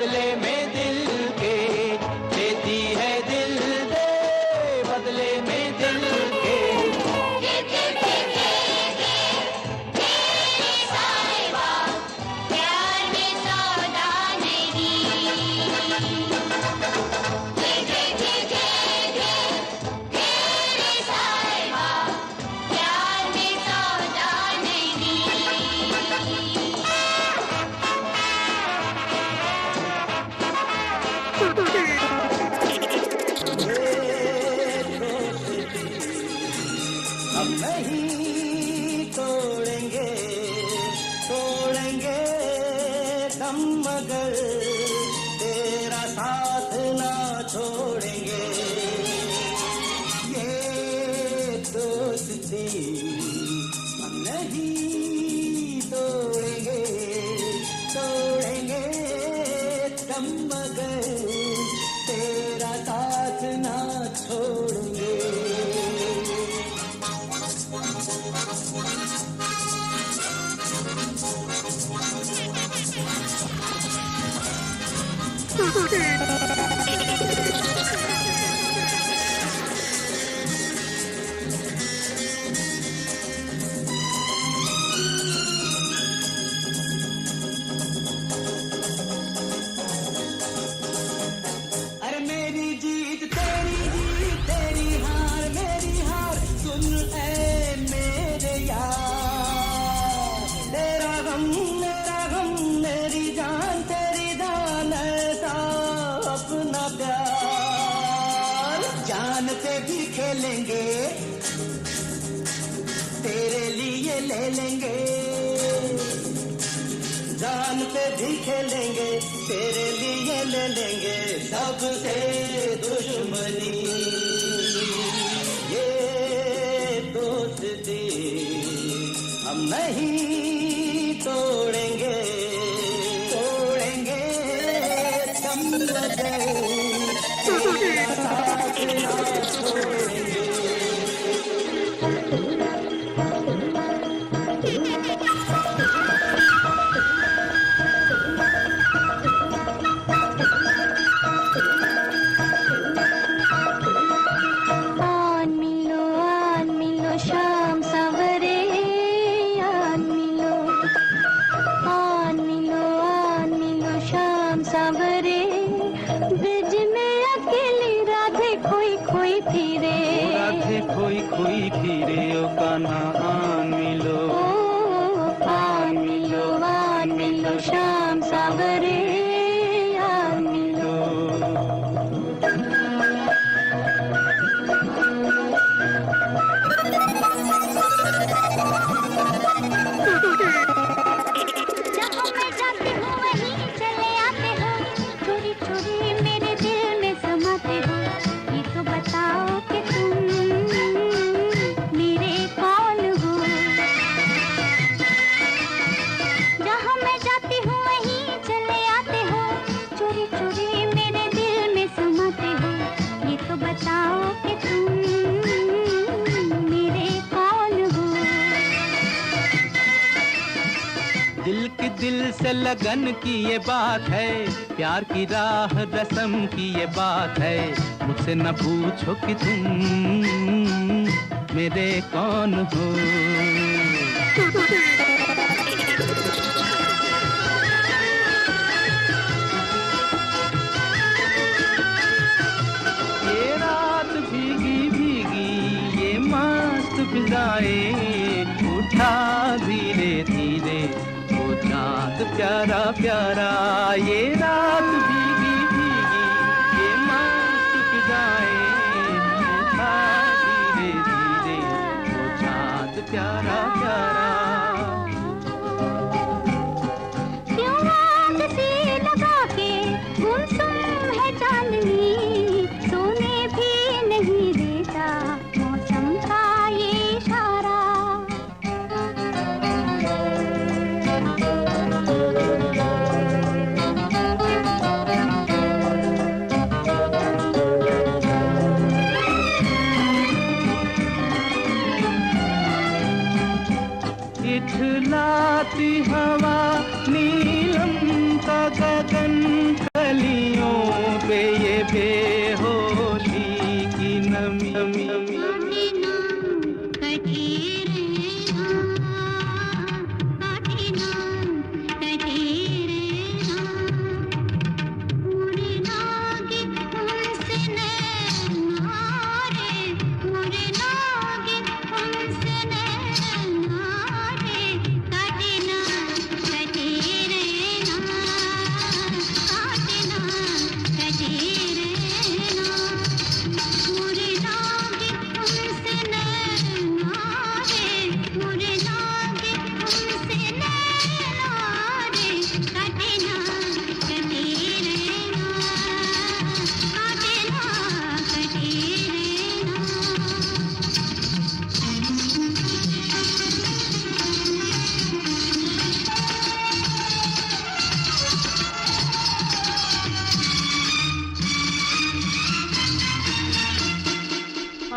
बदले में दिल के देती है दिल दे, बदले में दिल के हम नहीं तोड़ेंगे, तोड़ेंगे दम मगर तेरा साथ ना छोड़ेंगे। ये दोस्ती हम नहीं तोड़ेंगे, तोड़ेंगे दम मगर तेरा साथ ना छोड़ेंगे। अरे मेरी जीत तेरी जीत, तेरी हार मेरी हार, सुन ऐ मेरे यार। तेरा गम मेरी जान तेरी जान, ऐसा अपना प्यार। जान पे भी खेलेंगे, तेरे लिए ले लेंगे। जान पे भी खेलेंगे, तेरे लिए ले लेंगे। सबसे दुश्मनी ये दोस्ती हम नहीं तोड़ेंगे, तोड़ेंगे दम मगर तेरा साथ ना छोड़ेंगे। शाम सवरे आन मिलो शाम सवरे। ब्रिज में अकेली राधे खोई खोई फिरे, राधे खोई खोई फिरे। ओ कान्हा आन मिलो, आन मिलो शाम सवरे आन मिलो। जहाँ मैं जाती हूँ वहीं चले आते हो, चोरी चोरी मेरे दिल में समाते हो। ये तो बताओ कि तुम मेरे कौन हो। जहाँ मैं जाती हूँ वहीं चले आते हो, चोरी चोरी मेरे दिल में समाते हो। ये तो बताओ कि तुम मेरे कौन हो। दिल की दिल से लगन की ये बात है, प्यार की राह रस्म की ये बात है। मुझसे न पूछो कि तुम मेरे कौन हो। ये रात भीगी भीगी ये मस्त फिजाएं, उठा धीरे धीरे वो चाँद प्यारा प्यारा। ये रात भीगी भीगी ये मस्त फिजाएं, उठा धीरे धीरे वो चाँद प्यारा प्यारा। क्यों आग सी लगा के गुमसुम है चांदनी, सोने भी नहीं देता मौसम का ये इशारा।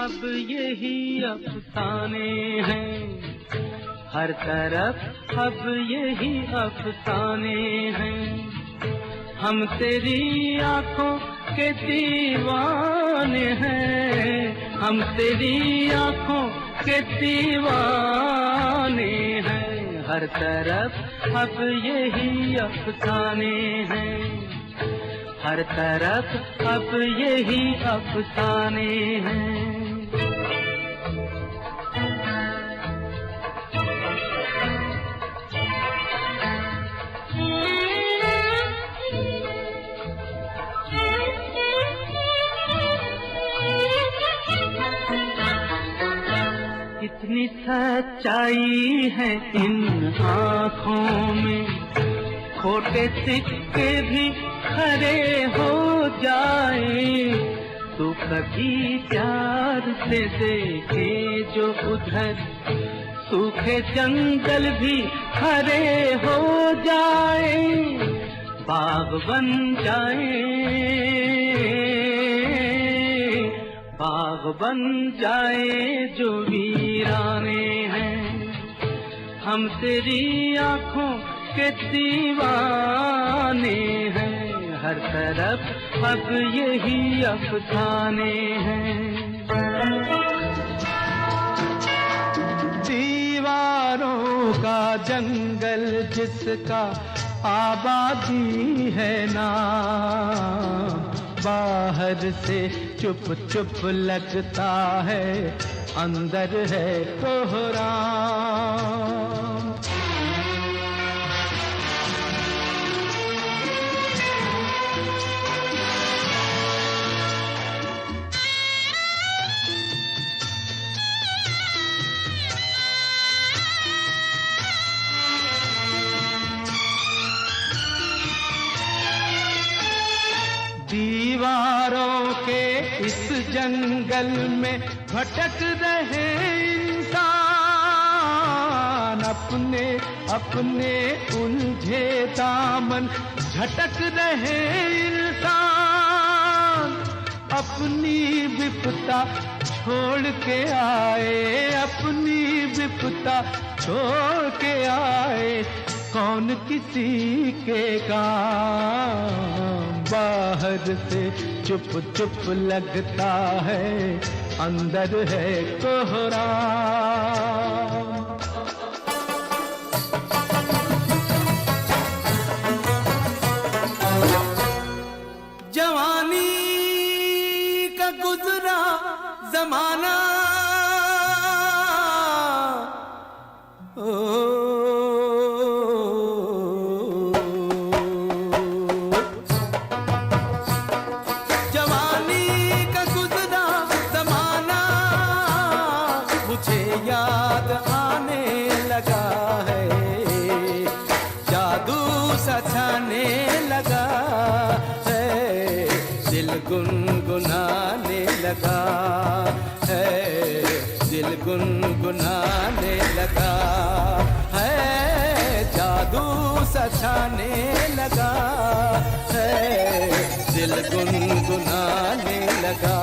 अब यही अफसाने हैं, हर तरफ अब यही अफसाने हैं। हम तेरी आंखों के दीवाने हैं, हम तेरी आंखों के दीवाने हैं। हर तरफ अब यही अफसाने हैं, हर तरफ अब यही अफसाने हैं। कितनी सच्चाई है इन आँखों में, खोटे सिक्के भी खरे हो जाए। तो कभी प्यार से देखे जो उधर, सूखे जंगल भी हरे हो जाए। बाग बन जाए, बाग बन जाए जो वीराने हैं। हम तेरी आँखों के दीवाने हैं, हर तरफ अब यही अफसाने हैं। दीवारों का जंगल जिसका आबादी है ना, बाहर से चुप चुप लगता है, अंदर है कोहराम। दीवारों के इस जंगल में भटक रहे इंसान, अपने अपने उलझे दामन झटक रहे इंसान। अपनी विपदा छोड़ के आए, अपनी विपदा छोड़ के आए, कौन किसी के काम। बाहर से चुप चुप लगता है, अंदर है कोहराम। जवानी का गुजरा जमाना, गुनगुनाने लगा है, दिल गुनगुनाने लगा है, जादू सछाने लगा है, दिल गुनगुनाने लगा।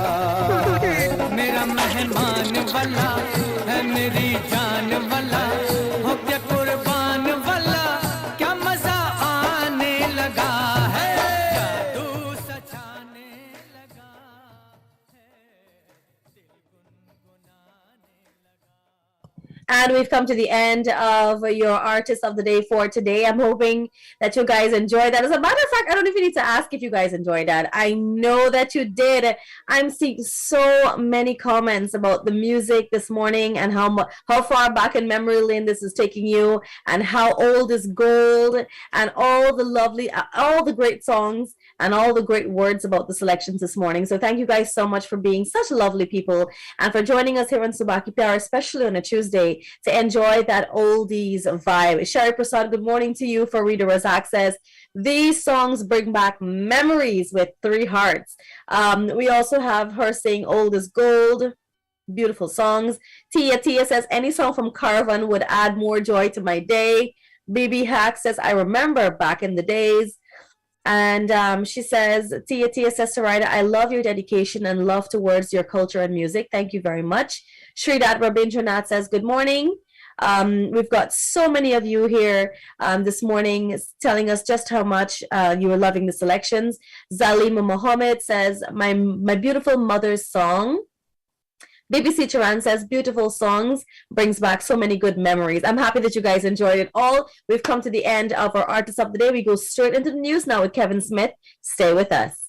मेरा मेहमान वाला है, मेरी जान वाला हो क्या कुर्बान वाला, क्या मजा आने लगा है, जादू सछाने लगा है, दिल गुनगुनाने लगा। And we've come to the end of your Artist of the Day for today. I'm hoping that you guys enjoyed that. As a matter of fact, I don't even need to ask if you guys enjoyed that. I know that you did. I'm seeing so many comments about the music this morning and how far back in memory lane this is taking you, and how old is gold, and all the lovely, all the great songs and all the great words about the selections this morning. So thank you guys so much for being such lovely people and for joining us here on Subah Pyar, especially on a Tuesday, to enjoy that oldies vibe. Sherry Prasad, good morning to you. For Reader Razak says, these songs bring back memories with 3 hearts. We also have her saying old is gold. Beautiful songs. Tia says, any song from Caravan would add more joy to my day. BB Hack says, I remember back in the days. And she says, Tia says to Ryder, I love your dedication and love towards your culture and music. Thank you very much. Sridat Rabindranath says, good morning. We've got so many of you here this morning telling us just how much you are loving the selections. Zalima Mohammed says, my beautiful mother's song. BBC Charan says, beautiful songs, brings back so many good memories. I'm happy that you guys enjoyed it all. We've come to the end of our Artist of the Day. We go straight into the news now with Kevin Smith. Stay with us.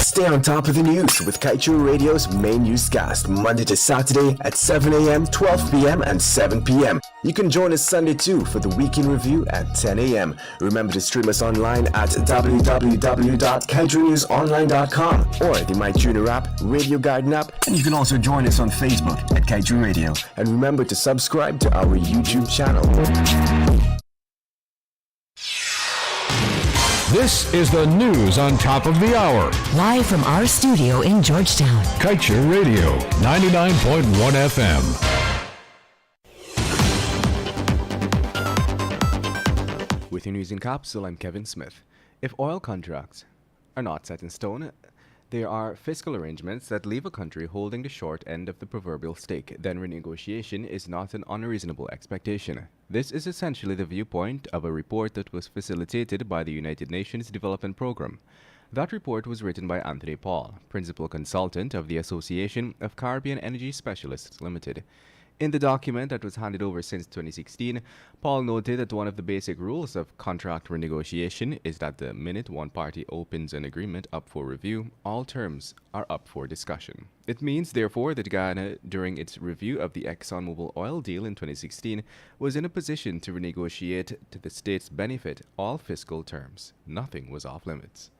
Stay on top of the news with Kaieteur Radio's main newscast, Monday to Saturday at 7 a.m., 12 p.m. and 7 p.m. You can join us Sunday too for the Weekend Review at 10 a.m. Remember to stream us online at www.kaieteurnewsonline.com or the MyTuner app, Radio Garden app, and you can also join us on Facebook at Kaieteur Radio. And remember to subscribe to our YouTube channel. This is the news on top of the hour. Live from our studio in Georgetown. Kaieteur Radio, 99.1 FM. With your news in capsule, I'm Kevin Smith. If oil contracts are not set in stone, there are fiscal arrangements that leave a country holding the short end of the proverbial stake, then renegotiation is not an unreasonable expectation. This is essentially the viewpoint of a report that was facilitated by the United Nations Development Programme. That report was written by Anthony Paul, principal consultant of the Association of Caribbean Energy Specialists Limited. In the document that was handed over since 2016, Paul noted that one of the basic rules of contract renegotiation is that the minute one party opens an agreement up for review, all terms are up for discussion. It means, therefore, that Guyana, during its review of the ExxonMobil oil deal in 2016, was in a position to renegotiate to the state's benefit all fiscal terms. Nothing was off limits.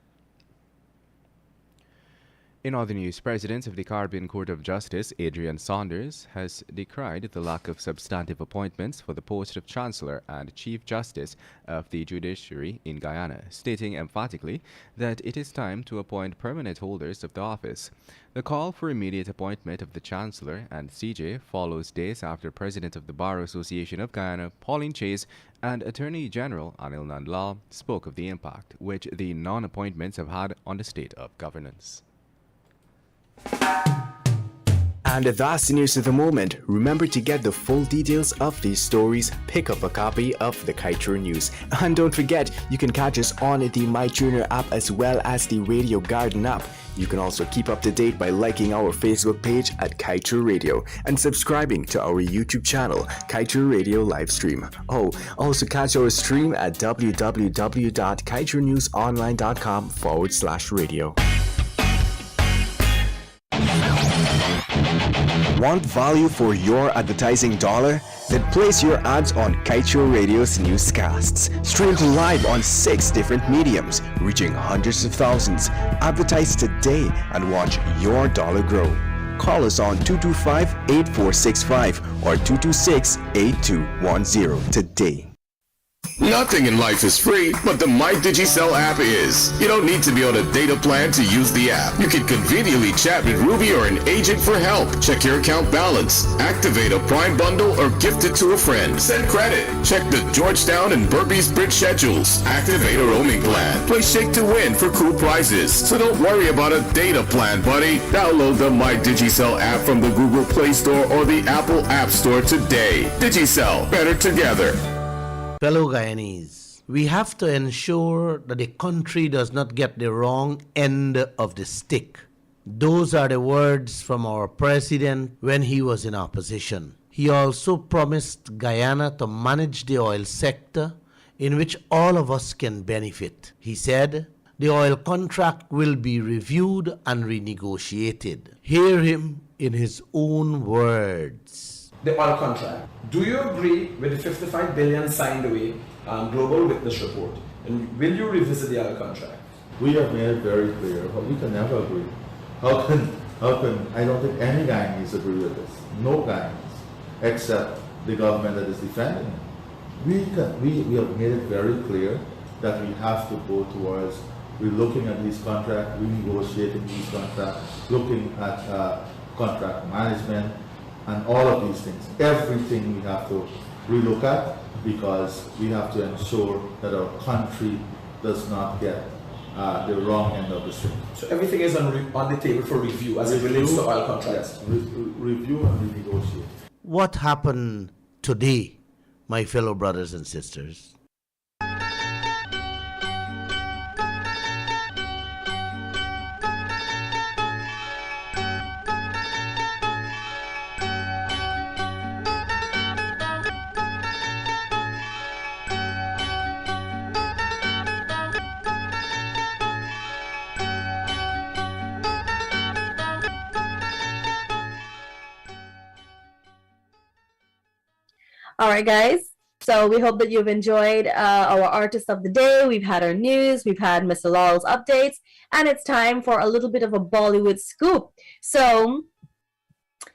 In other news, President of the Caribbean Court of Justice, Adrian Saunders, has decried the lack of substantive appointments for the post of Chancellor and Chief Justice of the Judiciary in Guyana, stating emphatically that it is time to appoint permanent holders of the office. The call for immediate appointment of the Chancellor and CJ follows days after President of the Bar Association of Guyana, Pauline Chase, and Attorney General Anil Nandlal spoke of the impact which the non-appointments have had on the state of governance. And that's the news of the moment. Remember to get the full details of these stories, pick up a copy of the Kaieteur News. And don't forget, you can catch us on the MyTuner app as well as the Radio Garden app. You can also keep up to date by liking our Facebook page at Kaieteur Radio and subscribing to our YouTube channel, Kaieteur Radio Livestream. Oh, also catch our stream at www.kaieteurnewsonline.com/radio. Want value for your advertising dollar? Then place your ads on Kaieteur Radio's newscasts. Streamed live on 6 different mediums, reaching hundreds of thousands. Advertise today and watch your dollar grow. Call us on 225-8465 or 226-8210 today. Nothing in life is free, but the MyDigiCell app is. You don't need to be on a data plan to use the app. You can conveniently chat with Ruby or an agent for help. Check your account balance, activate a Prime bundle, or gift it to a friend. Send credit. Check the Georgetown and Burpees Bridge schedules. Activate a roaming plan. Play Shake to Win for cool prizes. So don't worry about a data plan, buddy. Download the MyDigiCell app from the Google Play Store or the Apple App Store today. Digicel, better together. Fellow Guyanese, we have to ensure that the country does not get the wrong end of the stick. Those are the words from our president when he was in opposition. He also promised Guyana to manage the oil sector in which all of us can benefit. He said, the oil contract will be reviewed and renegotiated. Hear him in his own words. The oil contract. Do you agree with the 55 billion signed away Global Witness report? And will you revisit the oil contract? We have made it very clear, but we can never agree. How can, I don't think any Guyanese agree with this. No Guyanese, except the government that is defending it. We have made it very clear that we have to go towards relooking at these contracts, renegotiating these contracts, looking at contract management, and all of these things. Everything we have to relook at because we have to ensure that our country does not get the wrong end of the stick. So everything is on the table for review as it relates to oil contracts. Yes, review and renegotiate. What happened today, my fellow brothers and sisters? All right, guys. So we hope that you've enjoyed our artist of the day. We've had our news, we've had Mr. Lawl's updates, and it's time for a little bit of a Bollywood scoop. So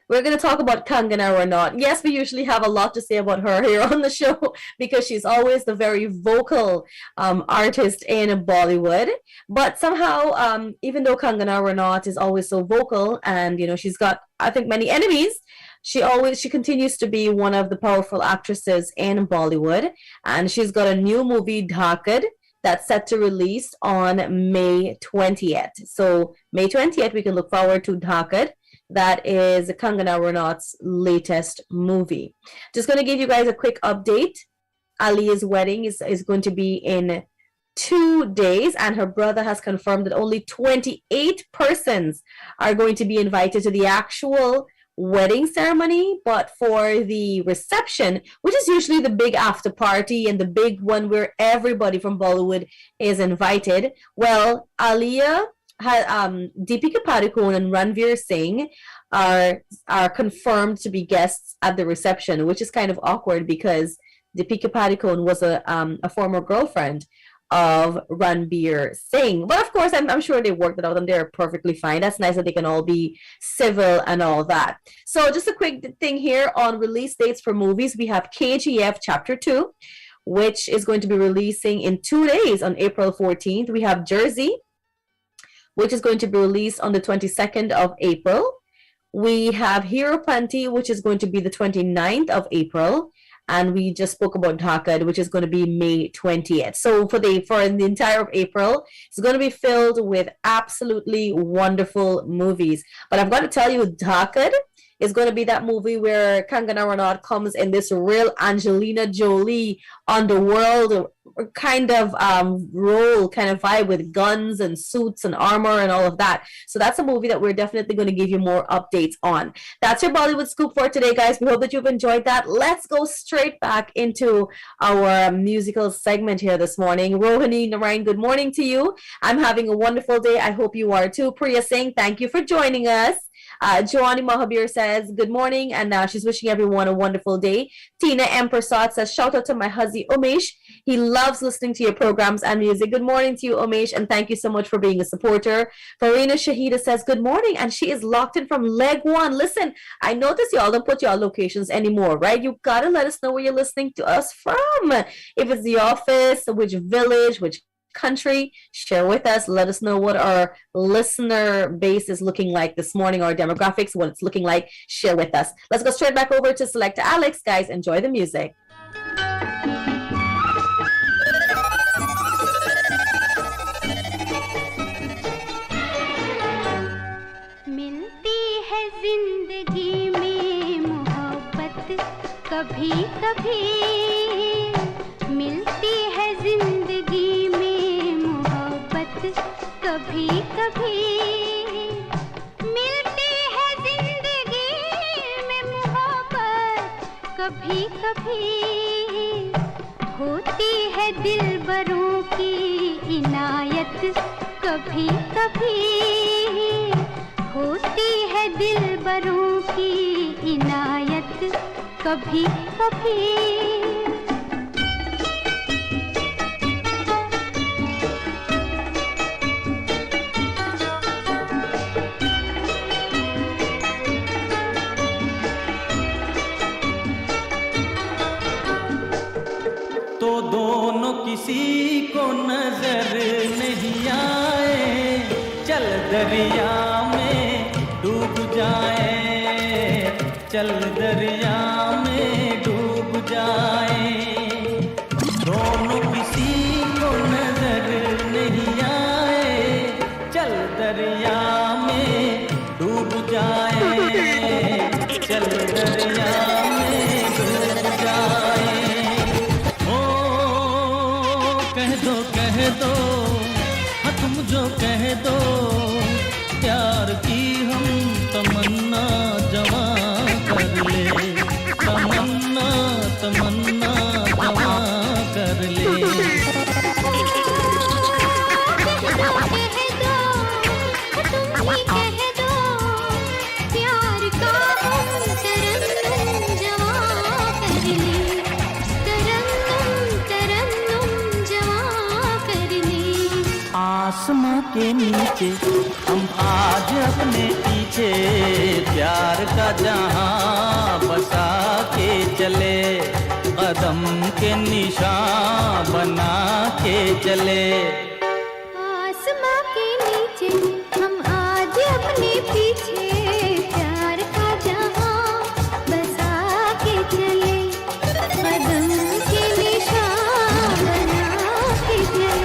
we're going to talk about Kangana Ranaut. Yes, we usually have a lot to say about her here on the show because she's always the very vocal artist in Bollywood. But somehow, even though Kangana Ranaut is always so vocal and, she's got, I think, many enemies, she continues to be one of the powerful actresses in Bollywood. And she's got a new movie, Dhakad, that's set to release on May 20th. So May 20th, we can look forward to Dhakad. That is Kangana Ranaut's latest movie. Just going to give you guys a quick update. Alia's wedding is going to be in 2 days, and her brother has confirmed that only 28 persons are going to be invited to the actual wedding ceremony. But for the reception, which is usually the big after party and the big one where everybody from Bollywood is invited, well, Alia, Deepika Padukone and Ranveer Singh are confirmed to be guests at the reception, which is kind of awkward because Deepika Padukone was a former girlfriend of Ranveer Singh. But of course, I'm sure they worked it out and they're perfectly fine. That's nice that they can all be civil and all that. So just a quick thing here on release dates for movies. We have KGF Chapter 2, which is going to be releasing in 2 days on April 14th. We have Jersey, which is going to be released on the 22nd of April. We have Hero Panti, which is going to be the 29th of April. And we just spoke about Dhakad, which is going to be May 20th. So for the entire of April, it's going to be filled with absolutely wonderful movies. But I've got to tell you, Dhakad is going to be that movie where Kangana Ranaut comes in this real Angelina Jolie underworld kind of role, kind of vibe with guns and suits and armor and all of that. So that's a movie that we're definitely going to give you more updates on. That's your Bollywood scoop for today, guys. We hope that you've enjoyed that. Let's go straight back into our musical segment here this morning. Rohini Narayan, good morning to you. I'm having a wonderful day. I hope you are too. Priya Singh, thank you for joining us. Joani Mahabir says, good morning, and she's wishing everyone a wonderful day. Tina M. Prasad says, shout out to my husband, Umesh. He loves listening to your programs and music. Good morning to you, Umesh, and thank you so much for being a supporter. Farina Shahida says, good morning, and she is locked in from leg one. Listen, I notice y'all don't put y'all locations anymore, right? You got to let us know where you're listening to us from. If it's the office, which village, which country, share with us. Let us know what our listener base is looking like this morning, our demographics, what it's looking like. Share with us. Let's go straight back over to Select Alex. Guys, enjoy the music. मिलती है जिंदगी में मोहब्बत कभी कभी मिलती है जिंदगी में मोहब्बत कभी कभी मिलती है जिंदगी में मोहब्बत कभी कभी होती है दिलबरों की इनायत कभी कभी होती है दिलबरों की इनायत कभी कभी तो दोनों किसी को नजर नहीं आए चल दरिया में डूब जाए चल दरिया में डूब जाए दोनों किसी को नजर कह दो प्यार की हम तमन्ना जवा कर ले, तमन्ना तमन्ना जवा कर ले। आसमां के नीचे हम आज अपने पीछे प्यार का जहां बसा के चले, कदम के निशान बना के चले। आसमां के नीचे हम आज अपने पीछे प्यार का जहां बसा के चले, कदम के निशान बना के चले।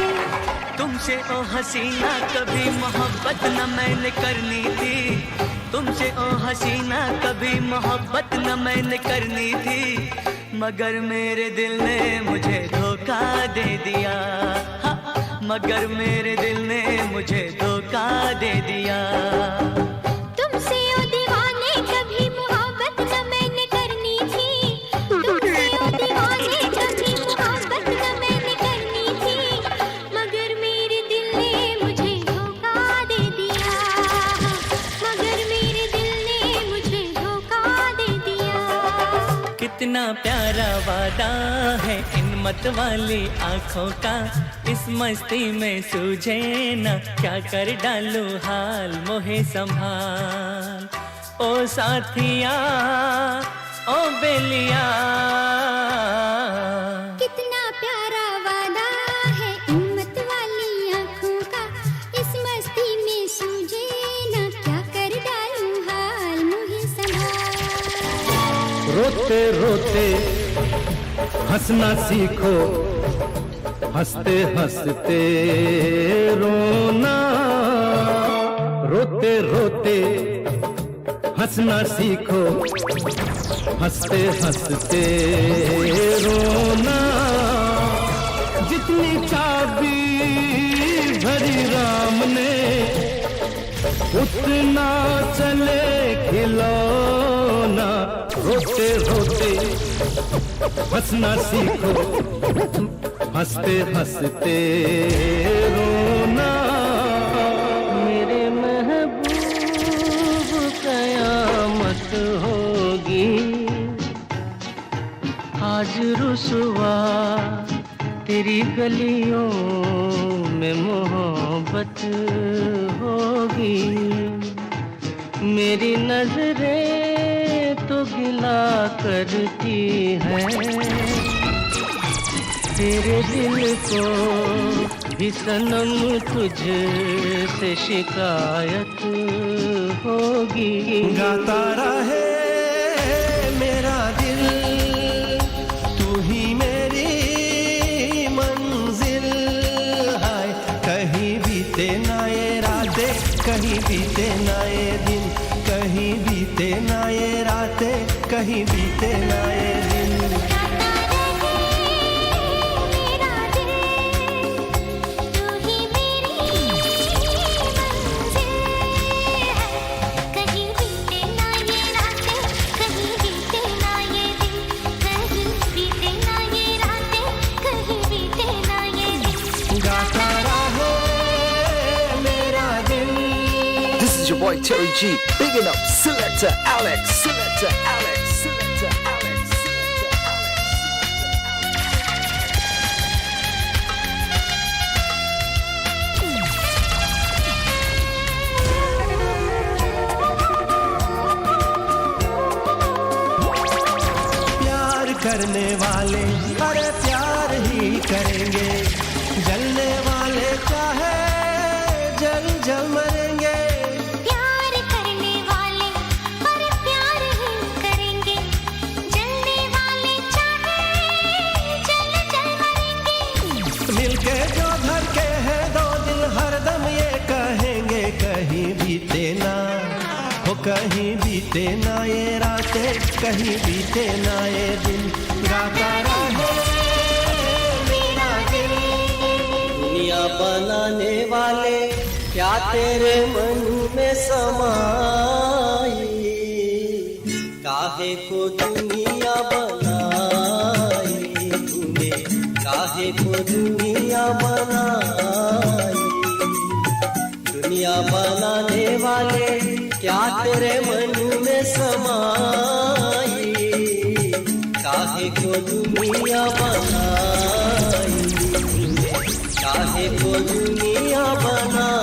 तुमसे ओ हसीना कभी मोहब्बत न मैंने करनी थी, तुमसे ओ हसीना कभी मोहब्बत न मैंने करनी थी, मगर मेरे दिल ने मुझे धोखा दे दिया, मगर मेरे दिल ने मुझे धोखा दे दिया। तुमसे ओ दीवाने कभी मोहब्बत न मैंने करनी थी, तुमसे ओ दीवाने कभी मोहब्बत न मैंने करनी थी, मगर मेरे दिल ने मुझे धोखा दे दिया, मगर मेरे दिल ने मुझे धोखा दे दिया। कितना प्यारा वादा है इन मत वाली आँखों का, इस मस्ती में सूझे ना क्या कर डालूं हाल, मोहे संभाल ओ साथिया ओ बेलिया। कितना प्यारा वादा है इन मत वाली आँखों का, इस मस्ती में सूझे ना क्या कर डालूं हाल, मुझे संभाल। रोते रोते हंसना सीखो, हंसते हंसते रोना, रोते रोते हंसना सीखो, हंसते हंसते रोना। जितनी चाबी भरी राम ने उतना चले खिलौना, रोते रोते हंसना सीखो, हंसते हंसते रोना। मेरे महबूब कयामत होगी, आज रुसवा तेरी गलियों में मोहब्बत होगी। मेरी नजरें तो गिला करती हैं, तेरे दिल को भी सनम तुझसे शिकायत होगी। गाता रहे मेरा दिल, तू ही मेरी मंजिल है, कहीं बीते ना ये रातें, कहीं बीते ना ये दिन, कहीं बीते ना ये रातें, कहीं बीते ना ये दिन। This is your boy Terry G, bigging up Selector Alex, Selector Alex, Selector Alex, Selector Alex। प्यार करने वाले अरे प्यार ही करेंगे, जलने वाले चाहे जल जल मरेंगे। प्यार करने वाले पर प्यार ही करेंगे, जलने वाले चाहे जल जल मरेंगे। मिलके जो धर के है दो दिल हरदम ये कहेंगे, कहीं बीते ना हो, कहीं बीते ना ये रातें, कहीं बीते ना ये दिन। गाता रहे मेरा दिल। दुनिया बनाने वाले क्या तेरे मन में समाई, काहे को दुनिया बनाई तूने, काहे को दुनिया बनाई। दुनिया बनाने वाले क्या तेरे मन में समाई, काहे को दुनिया बनाई तूने, काहे को दुनिया बनाई।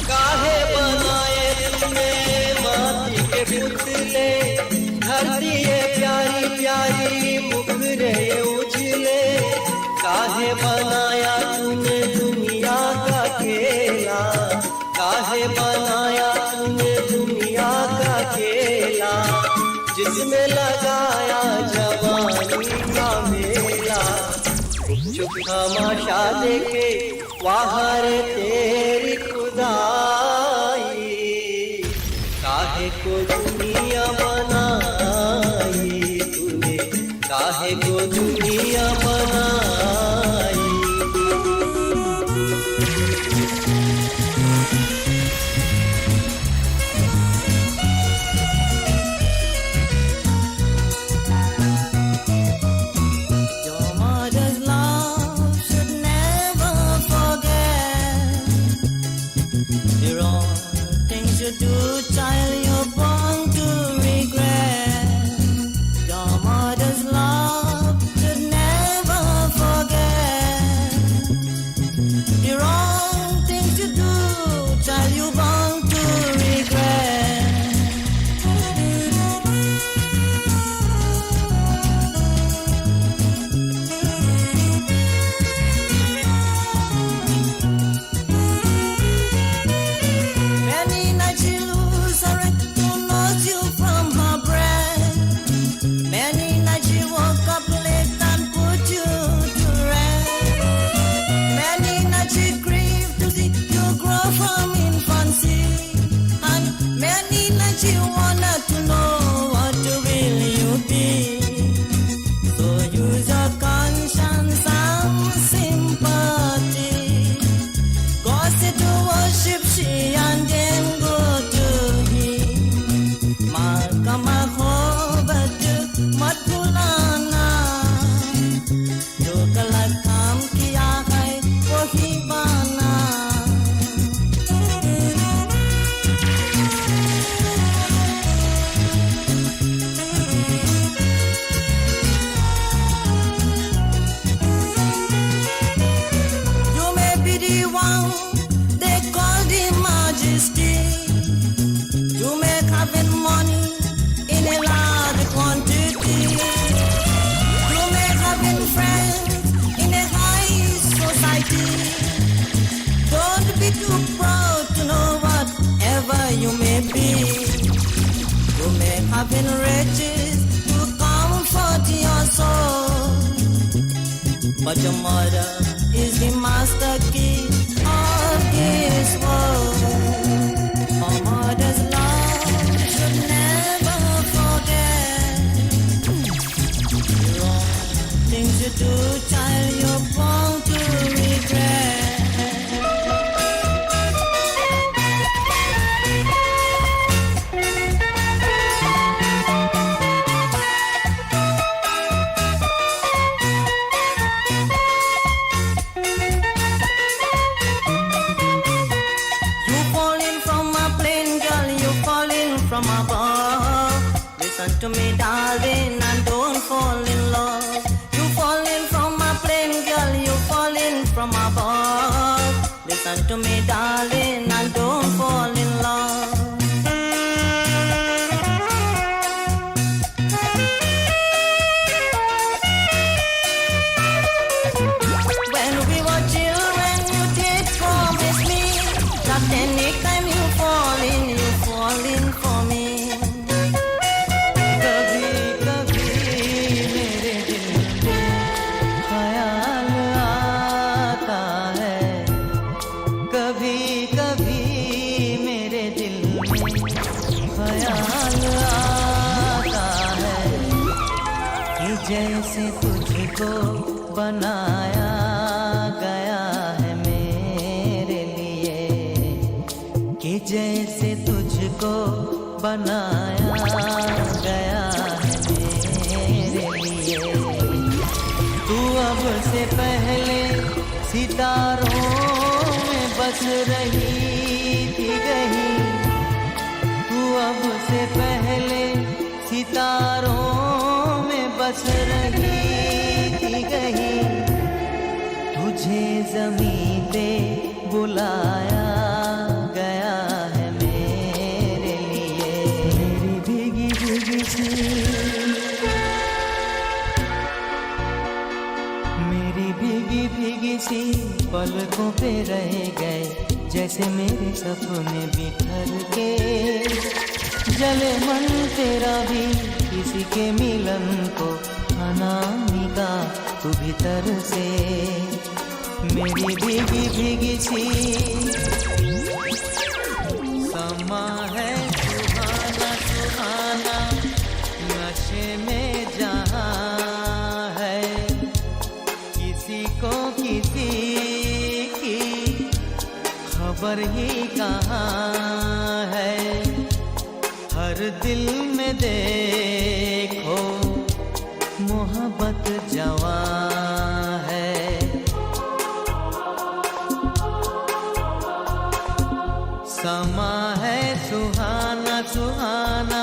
काहे बनाए तूने माटी के पुतले, धरती ये प्यारी प्यारी मुखरे ये उजले। काहे बनाया तूने दुनिया का खेला, काहे बनाया तूने दुनिया का खेला, जिसमें लगाया जवानी का मेला। चुप तमाशा देखे वाहर तेरी खुदाई, काहे को दुनिया बनाई तूने, काहे को दुनिया बनाई। Your mother's love should never forget the wrong things you do, child, you're born to regret. Your mother's love should never forget the wrong things you do, child, you're born to regret. Many nights she lose her and who knows you from her breast. Many nights she woke up late and put you to rest. Many nights she grieved to see you grow from infancy. And many nights she wanted to know what will you be. So use your conscience and sympathy. Go sit to worship she and then go to him. Makama hobat matulana, jo kalag kam kiya hai wahi bana. You may be the one they call the majesty. You make having money in a large quantity. You make having friends in a high society. Don't be too proud to know whatever you may be. You may having riches to comfort your soul, but your mother is the master key of this world. Our mother's love should never forget the wrong things you do, child, you're born to regret. You falling from a plane, girl, you falling from above. Listen to me, darling, and don't fall in love. You falling from a plane, girl, you falling from above. Listen to me, darling, and don't fall in love. When we were children, you did promise me that anytime you fall in for me. आता है कि जैसे तुझको बनाया गया है मेरे लिए, कि जैसे तुझको बनाया गया है मेरे लिए। तू अब से पहले सितारों में बस रही थी कहीं, तू अब से पहले सितारों में बस रही थी कहीं। तुझे ज़मीं पे बुलाया गया है मेरे लिए, मेरी भीगी भीगी सी, मेरी भीगी भीगी सी पलकों पे रह गए, जैसे मेरे सपने बिखर के। जले मन तेरा भी किसी के मिलन को, अनामिका तू भीतर से, मेरी भीगी भीगी सी। समा है सुहाना सुहाना नशे में जहाँ है, किसी को किसी की खबर ही कहाँ है। हर दिल में देखो मोहब्बत जवां है। समा है सुहाना सुहाना,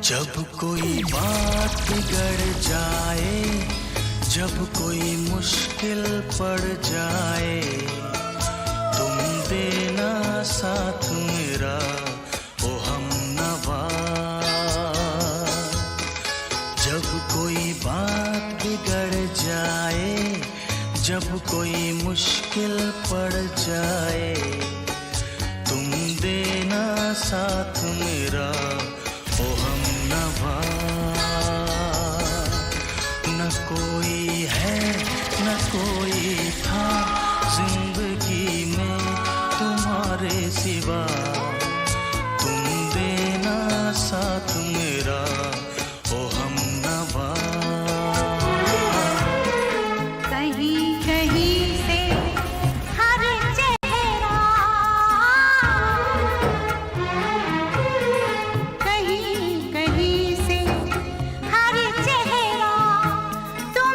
जब कोई बात बिगड़ जाए, जब कोई मुश्किल पड़ जाए, तुम देना साथ मेरा ओ हमनवा। जब कोई बात बिगड़ जाए, जब कोई मुश्किल पड़ जाए, तुम देना साथ मेरा ओ हमनवा। न कोई है न कोई था जिंदगी में तुम्हारे सिवा, तुम देना साथ मेरा ओ हमनवा। कहीं कहीं से हर चेहरा, कहीं कहीं से हर चेहरा तुम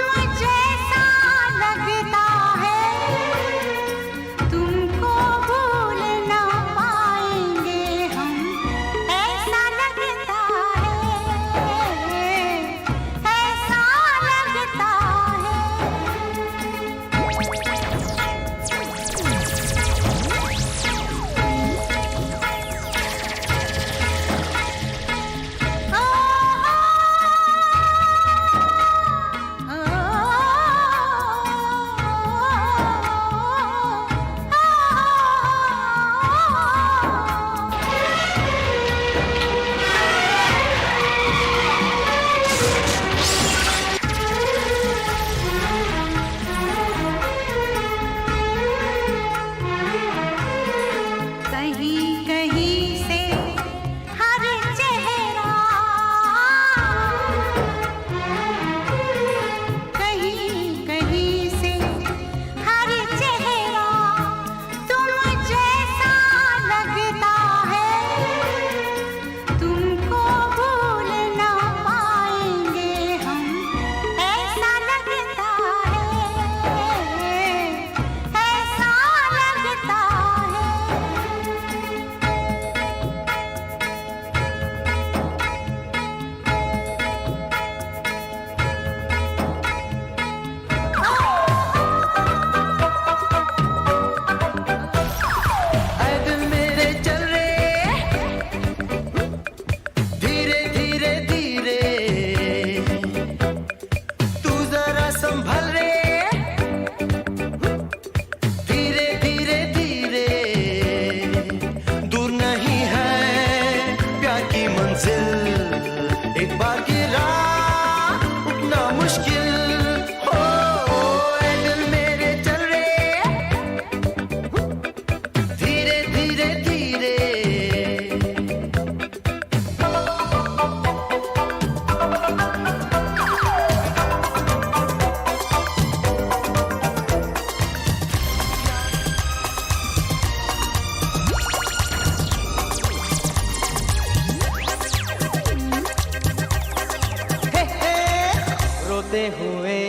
रोते हुए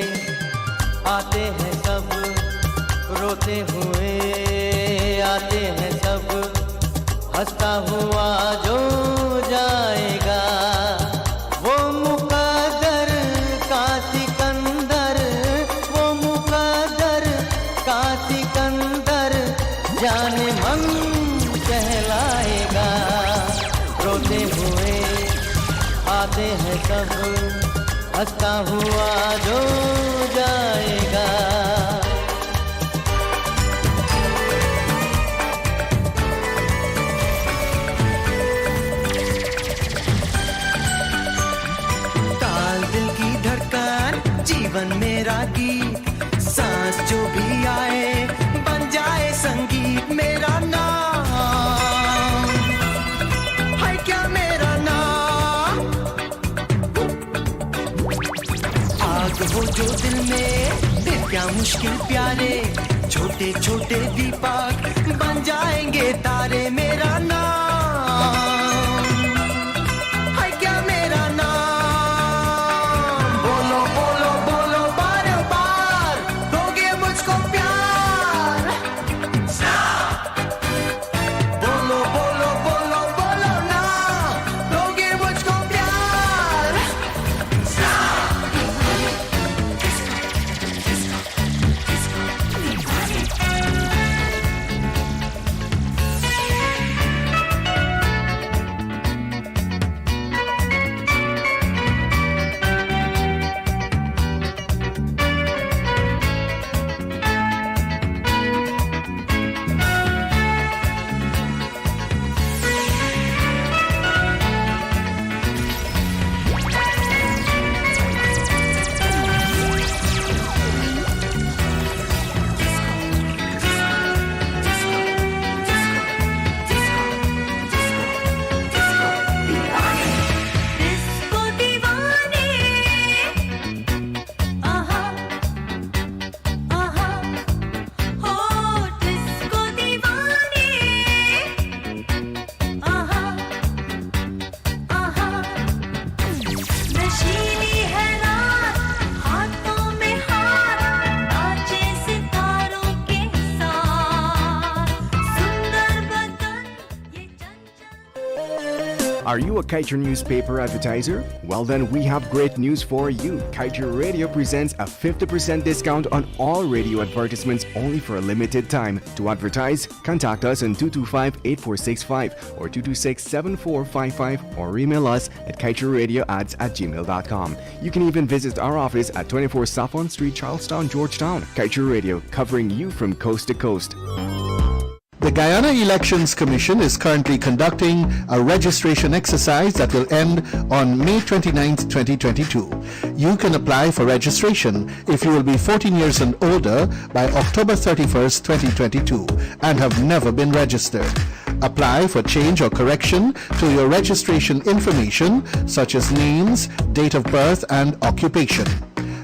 आते हैं सब, रोते हुए आते हैं सब, हंसता हुआ जो जाएगा वो मुकद्दर का सिकंदर, वो मुकद्दर का सिकंदर जाने मन कहलाएगा। रोते हुए आते हैं सब, हंसता हुआ जो जाएगा। ताल दिल की धड़कन जीवन मेरा गीत, सांस जो भी आए बन जाए संगीत। मेरा नाम है क्या मेरा नाम, आग हो जो दिल में फिर क्या मुश्किल प्यारे, छोटे छोटे दीपक बन जाएंगे तारे। मेरा नाम है क्या मेरा नाम, बोलो बोलो बोलो बार बार, दोगे मुझको प्यार। बोलो बोलो बोलो बोलो ना, दोगे मुझको प्यार। डिस्को दीवाने, आहा आहा, हो डिस्को दीवाने, आहा आहा। नशीली है रात, हाथों में हाथ, नाचे सितारों के साथ, सुंदर बदन ये चंचल। Are you a Kaieteur newspaper advertiser? Well, then we have great news for you. Kaieteur Radio presents a 50% discount on all radio advertisements only for a limited time. To advertise, contact us on 225-8465 or 226-7455 or email us at kaieteurradioads@gmail.com. You can even visit our office at 24 Saffron Street, Charlestown, Georgetown. Kaieteur Radio, covering you from coast to coast. The Guyana Elections Commission is currently conducting a registration exercise that will end on May 29th, 2022. You can apply for registration if you will be 14 years and older by October 31st, 2022 and have never been registered. Apply for change or correction to your registration information such as names, date of birth and occupation.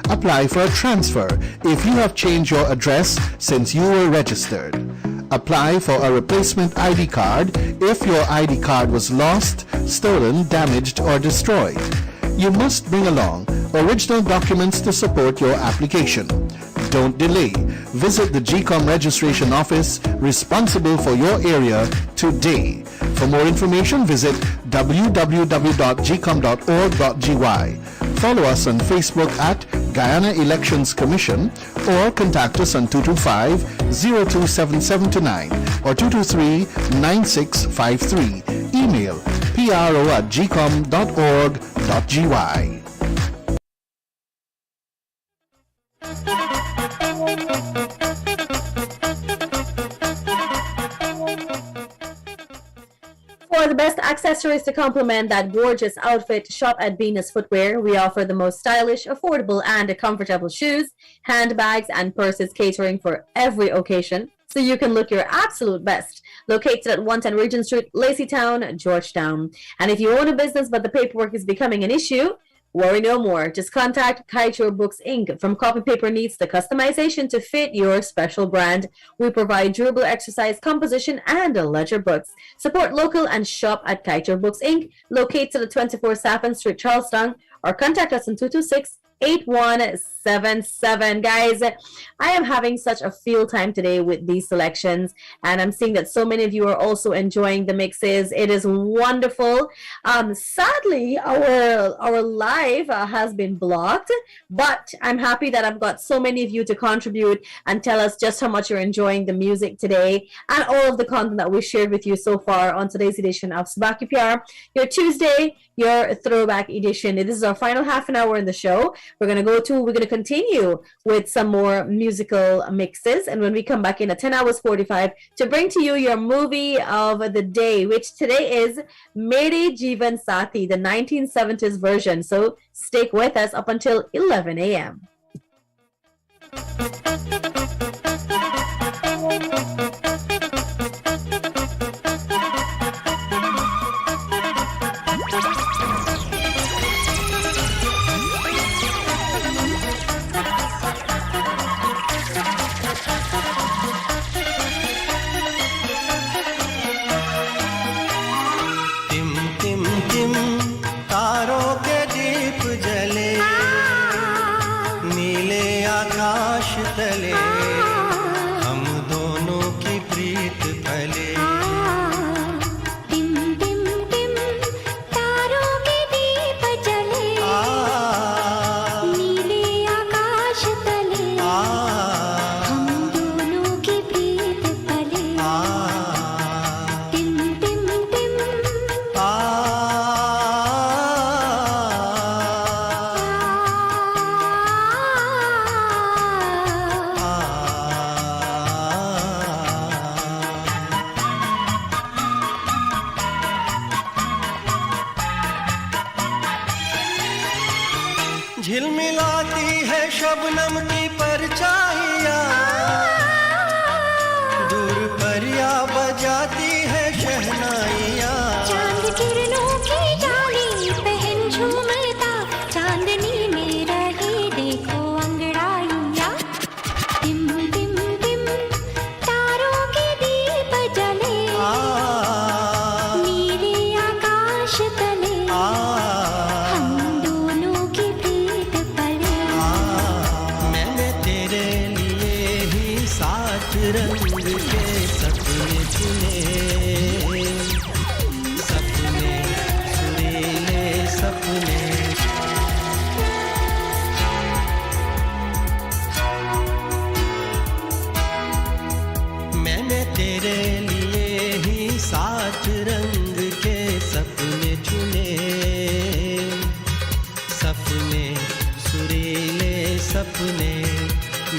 Apply for a transfer if you have changed your address since you were registered. Apply for a replacement ID card if your ID card was lost, stolen, damaged or destroyed. You must bring along original documents to support your application. Don't delay. Visit the GCOM registration office responsible for your area today. For more information, visit www.gcom.org.gy. Follow us on Facebook at Guyana Elections Commission or contact us on 225-02779 or 223-9653. Email pro@gcom.org.gy. For the best accessories to complement that gorgeous outfit, shop at Venus Footwear. We offer the most stylish, affordable, and comfortable shoes, handbags, and purses catering for every occasion, so you can look your absolute best. Located at 110 Regent Street, Laceytown, Georgetown. And if you own a business but the paperwork is becoming an issue, worry no more. Just contact Kaieteur Books Inc. From copy paper needs to customization to fit your special brand. We provide durable exercise composition and ledger books. Support local and shop at Kaieteur Books Inc. Located at 24 Saffron Street, Charlestown, or contact us on 8177. Guys, I am having such a field time today with these selections, and I'm seeing that so many of you are also enjoying the mixes. It is wonderful. Sadly, our live has been blocked, but I'm happy that I've got so many of you to contribute and tell us just how much you're enjoying the music today and all of the content that we shared with you so far on today's edition of Subah Pyar, your Tuesday, your throwback edition. This is our final half an hour in the show. We're going to continue with some more musical mixes, and when we come back in at 10 hours 45 to bring to you your movie of the day, which today is Mere Jeevan Sathi, the 1970s version. So stick with us up until 11 a.m. तले हम दोनों की प्रीत फले Tim Tim Tim तारों के दीप जले नीले आकाश तले हम दोनों की प्रीत फले टिम टिम टिम झिलमिलाती है शबनम की परछाइयाँ दूर परिया बजाती है शहनाइयाँ चांद किरणों की जाली पहन झूमता चांदनी में रही देखो अंगड़ाइयाँ टिम टिम टिम तारों के दीप जले नीले आकाश तले हम दोनों की प्रीत पले मैंने तेरे लिए ही सात रंग के सपने चुने सपने सुरीले सपने मैंने तेरे लिए ही सात रंग के सपने चुने सपने सुरीले सपने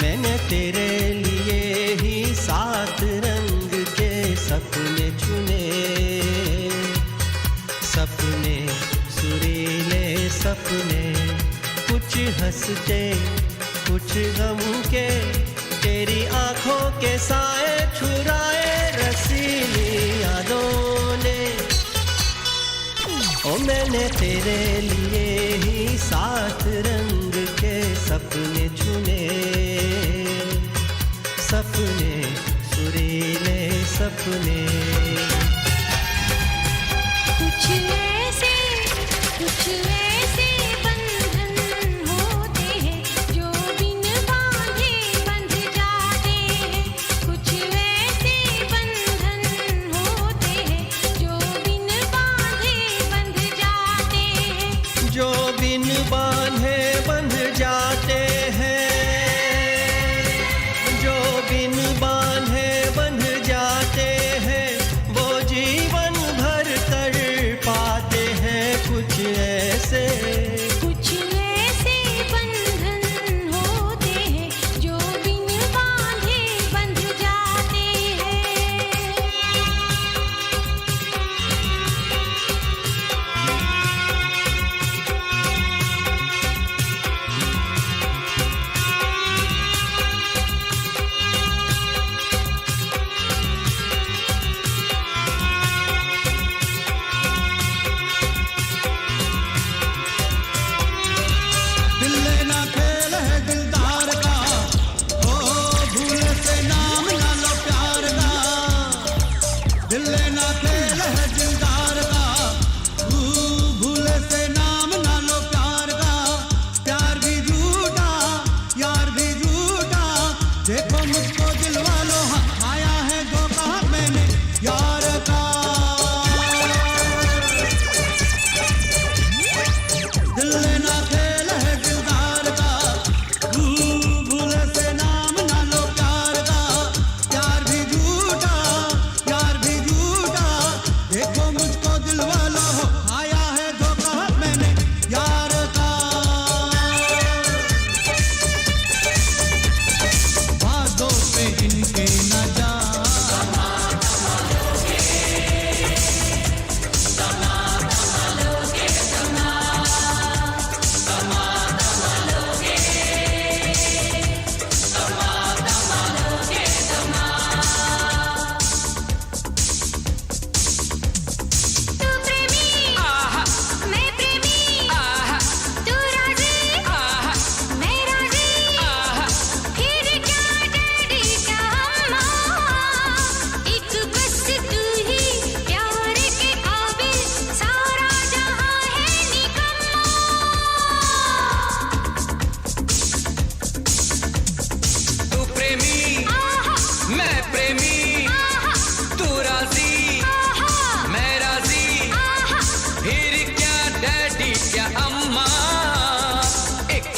मैंने तेरे लिए ही सात रंग के सपने चुने सपने सुरीले सपने कुछ हंसते कुछ गम के तेरी आंखों के साए छुराए रसीली यादों ने ओ मैंने तेरे लिए ही सात रंग के सपने चुने सपने सुरीले सपने कुछ ऐसे बंधन होते हैं जो बिन बांधे बंध जाते हैं कुछ ऐसे बंधन होते हैं जो बिन बांधे बंध जाते हैं जो बिन बांधे बंध जाते हैं जो बिन बांधे बंध जाते हैं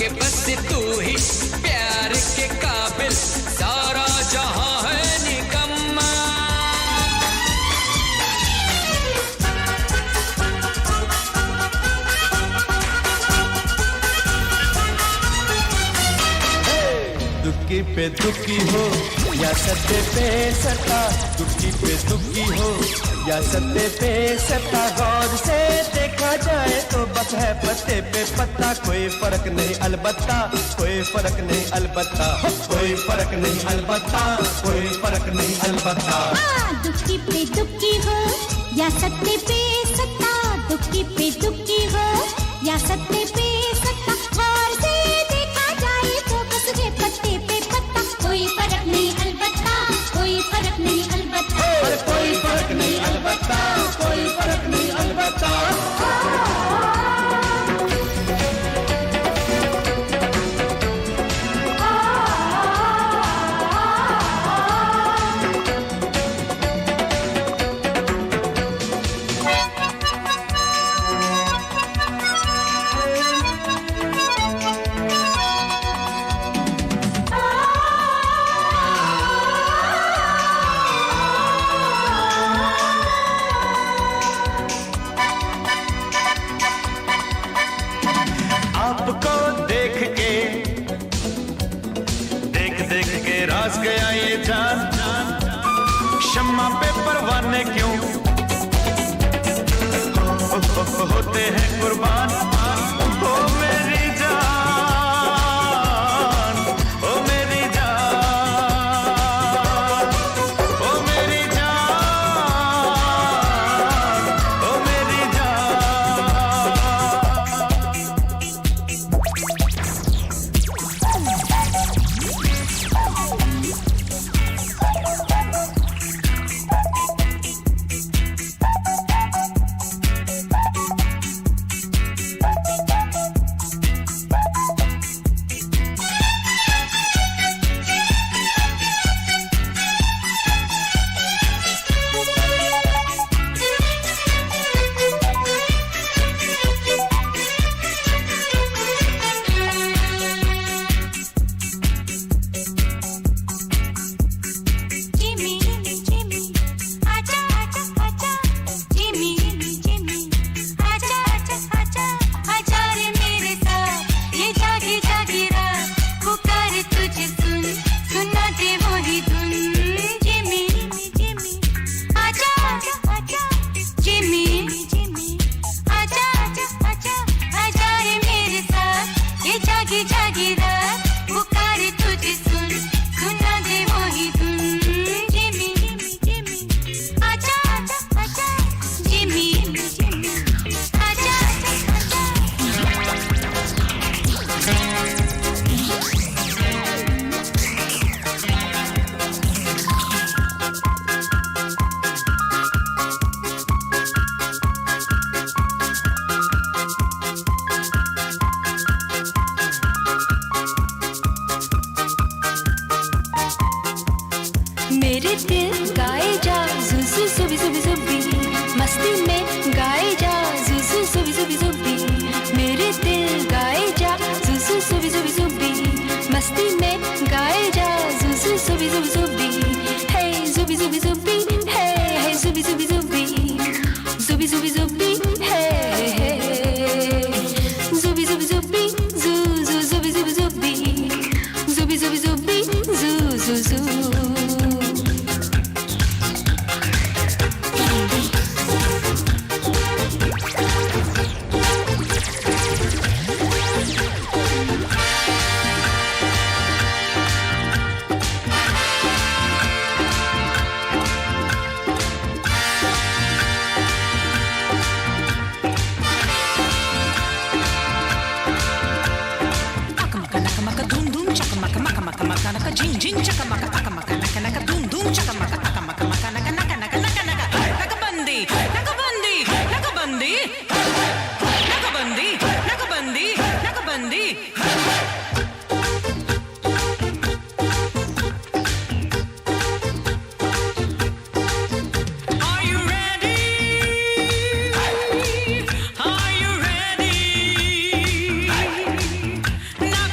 के बस तू ही प्यार के काबिल, सारा जहां है निकम्मा। दुखी पे दुखी हो या सत्ते पे सत्ता, दुखी पे दुखी हो या सत्ते पे सत्ता, गौर से देखा जाए तो बस है पत्ते पे पत्ता। कोई फर्क नहीं अलबत्ता, कोई फर्क नहीं अलबत्ता, कोई फर्क नहीं अलबत्ता, कोई फर्क नहीं अलबत्ता। दुखी पे दुखी हो या सत्ते पे सत्ता, दुखी पे दुखी हो या सत्ते पे सत्ता, गौर से देखा जाए तो बस है पत्ते पे पत्ता। कोई फर्क नहीं अलबत्ता, कोई फर्क नहीं अलबत्ता, कोई फर्क नहीं अलबत्ता, कोई फर्क नहीं अलबत्ता। रास गया ये जान, शम्मा पे परवाने क्यों होते हैं कुर्बान। ओ मेरी जान, ओ मेरी जान, ओ मेरी जान, ओ मेरी मेरे दिल गाए जा जुजू सुबी सुबी सुबी, मस्ती में गाए जा जुजू सुबी सुबी सुबी। मेरे दिल गाए जा जुजू सुबी सुबी सुबी, मस्ती में गाए जा जुजू सुबी सुबी सुबी। हे जुबी जुबी जुबी, हे हे जुबी जुबी जुबी, जुबी जुबी जुबी, हे हे जुबी जुबी जुबी, जू जू जुबी जुबी जुबी, जुबी जुबी जुबी, जू जू जू। Now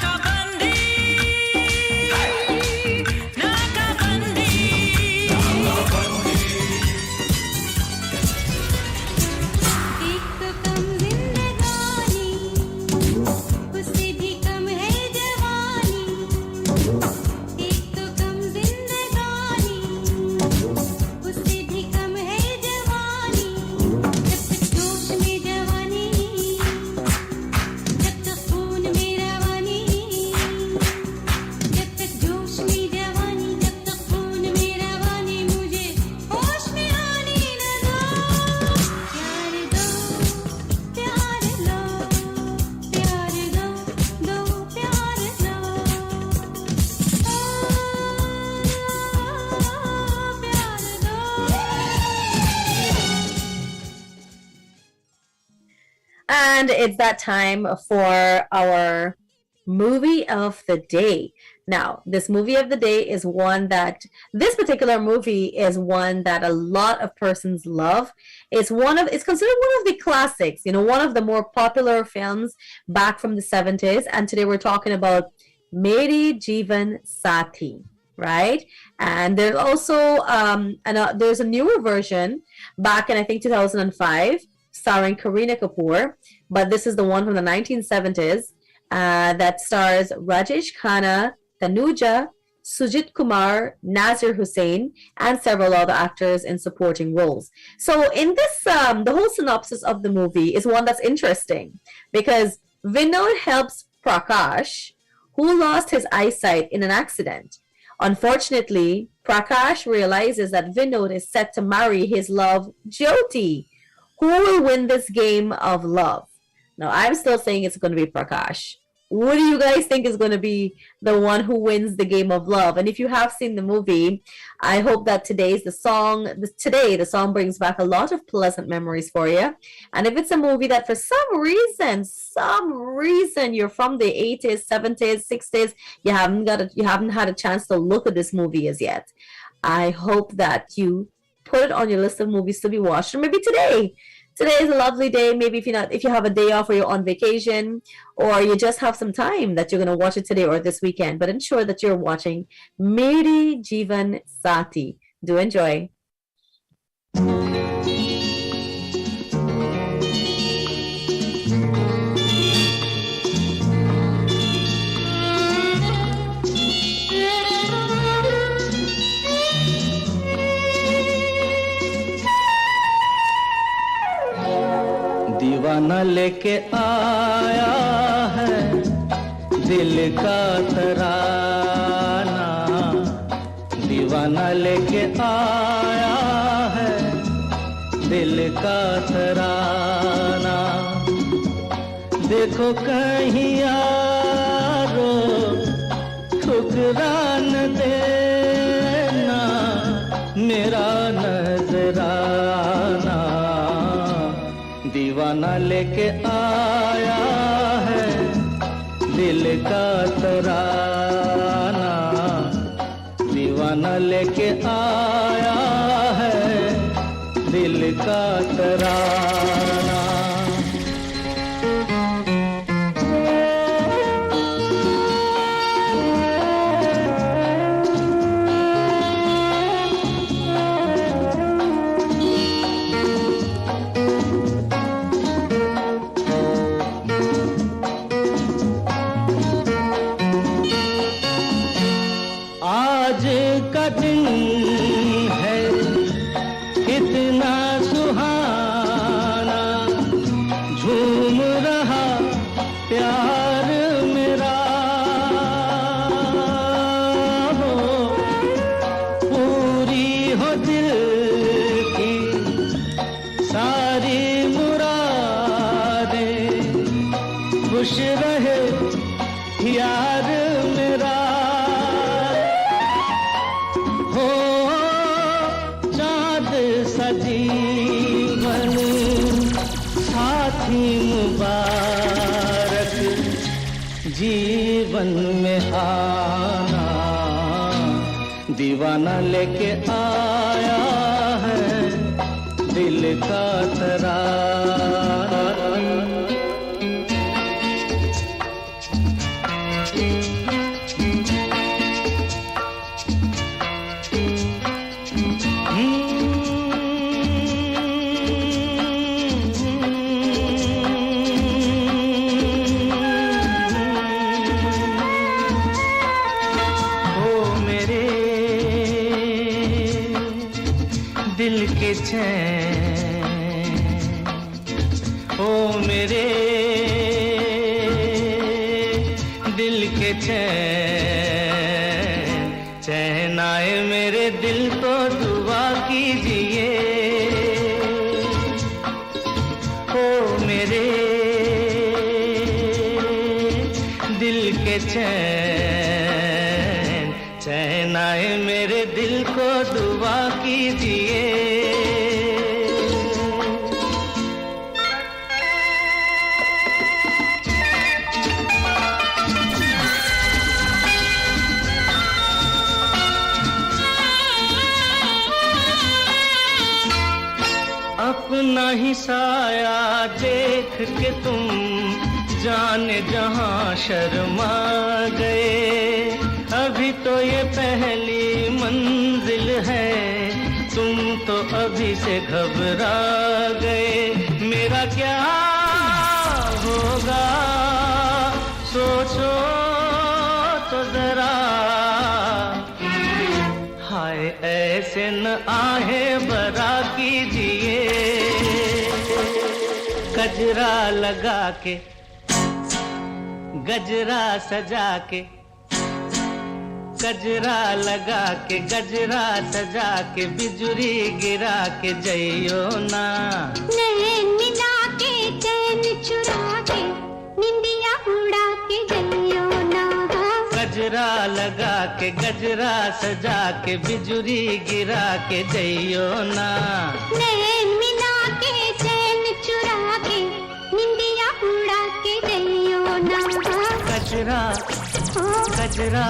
it's that time for our movie of the day. Now, this movie of the day is this particular movie is one that a lot of persons love. It's considered one of the classics, one of the more popular films back from the 70s. And today we're talking about Meri Jeevan Sathi, right? And there's also there's a newer version back in I think 2005 starring Kareena Kapoor, but this is the one from the 1970s that stars Rajesh Khanna, Tanuja, Sujit Kumar, Nazir Hussain, and several other actors in supporting roles. So in this, the whole synopsis of the movie is one that's interesting because Vinod helps Prakash, who lost his eyesight in an accident. Unfortunately, Prakash realizes that Vinod is set to marry his love, Jyoti. Who will win this game of love? Now, I'm still saying it's going to be Prakash. What do you guys think is going to be the one who wins the game of love? And if you have seen the movie, I hope that today the song brings back a lot of pleasant memories for you. And if it's a movie that for some reason you're from the 80s, 70s, 60s, you haven't had a chance to look at this movie as yet, I hope that you put it on your list of movies to be watched, or maybe today. Today is a lovely day. Maybe if you have a day off or you're on vacation or you just have some time that you're going to watch it today or this weekend, but ensure that you're watching Meri Jeevan Sathi. Do enjoy. दीवाना लेके आया है दिल का तराना, दीवाना लेके आया है दिल का तराना। देखो कहीं यारो ठुकरा न देना मेरा नजराना। दीवाना लेके आया है दिल का तराना, दीवाना लेके आया है दिल का तराना। जीवन में आना, दीवाना लेके आया है दिल का तराना। ओ मेरे दिल के चैन, चैन आए मेरे दिल को दुआ कीजिए। ओ मेरे दिल के चैन, चैन आए मेरे दिल को दुआ कीजिए। वही साया देख के तुम जाने जहां शर्मा गए। अभी तो ये पहली मंजिल है, तुम तो अभी से घबरा गए। मेरा क्या होगा सोचो तो जरा, हाय ऐसे न आहे बरा कीजिए। गजरा लगा के गजरा सजा के, गजरा लगा के गजरा सजा के, बिजुरी गिरा के जइयो ना। नैन मिला के चैन चुरा के, निंदिया उड़ा के जइयो ना। गजरा लगा के गजरा सजा के, बिजुरी गिरा के जइयो ना। नैन मिला के चैन चुरा के, निंदिया उड़ा के जइयो ना। गजरा गजरा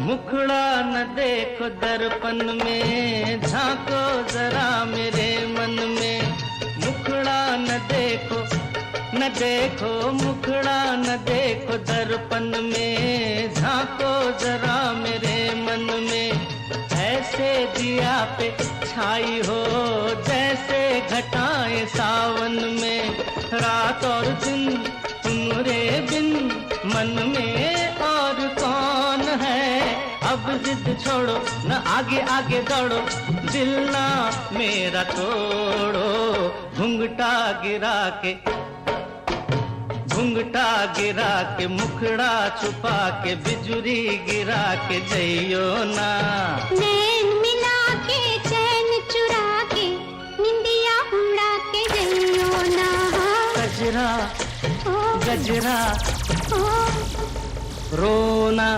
मुखड़ा न देखो दर्पण में, झांको जरा मेरे मन में। मुखड़ा न देखो मुखड़ा न देखो दर्पण में, झांको जरा मेरे मन में। ऐसे दिया पे छाई हो जैसे घटाएं सावन में। रात और दिन तुम्हारे बिन मन में और कौन है। अब जिद छोड़ो न आगे आगे दौड़ो, दिल ना मेरा तोड़ो। घुंघटा गिरा के मुखड़ा छुपा के, बिजुरी गिरा के जइयो ना। नैन मिला के चैन चुरा के, निंदिया उड़ा के जइयो ना। गजरा गजरा रोना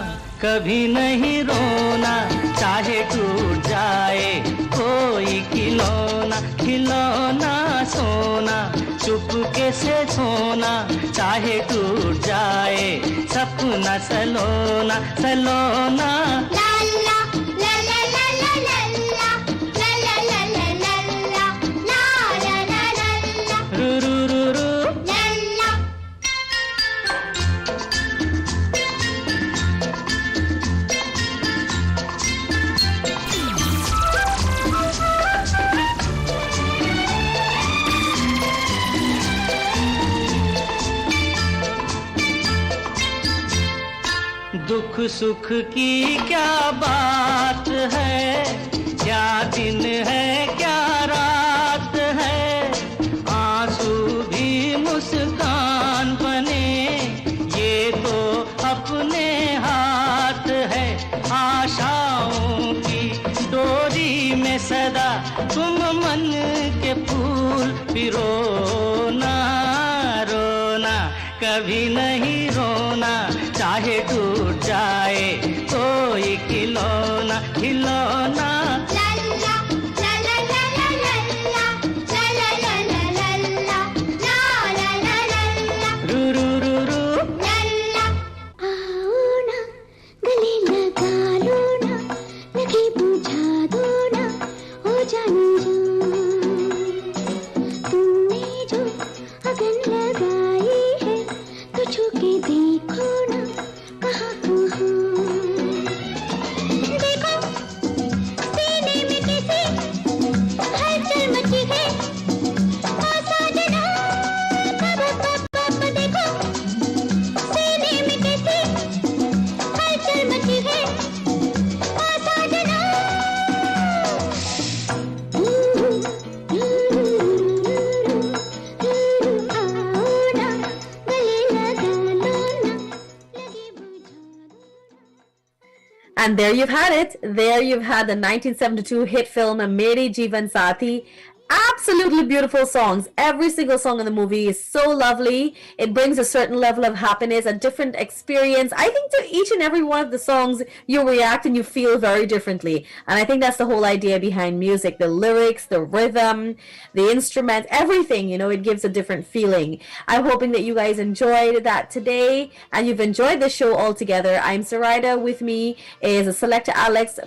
कभी नहीं रोना, चाहे टूट जाए कोई खिलौना। खिलौना सोना चुपके से सोना, चाहे टूट जाए सपना सलोना सलोना। रू रू रू रू दुख सुख की क्या बात है, क्या दिन है क्या रात है। आंसू भी मुस्कान बने, ये तो अपने हाथ है। आशाओं की डोरी में सदा तुम मन के फूल पिरोना। रोना कभी नहीं रोना, चाहे टूट जाए कोई खिलौना खिलौना। रू रू रू रू आओ ना गले लगा लो ना, लगे बुझा दो ना ओ जान तुमने जो अगन लगाई है, तो छू के देखो ना कहाँ कहाँ। देखो And there you've had it. There you've had the 1972 hit film Mere Jeevan Sathi. Absolutely beautiful songs. Every single song in the movie is so lovely. It brings a certain level of happiness, a different experience. I think to each and every one of the songs, you react and you feel very differently. And I think that's the whole idea behind music. The lyrics, the rhythm, the instruments, everything, it gives a different feeling. I'm hoping that you guys enjoyed that today and you've enjoyed the show altogether. I'm Sarida. With me is Selector Alex,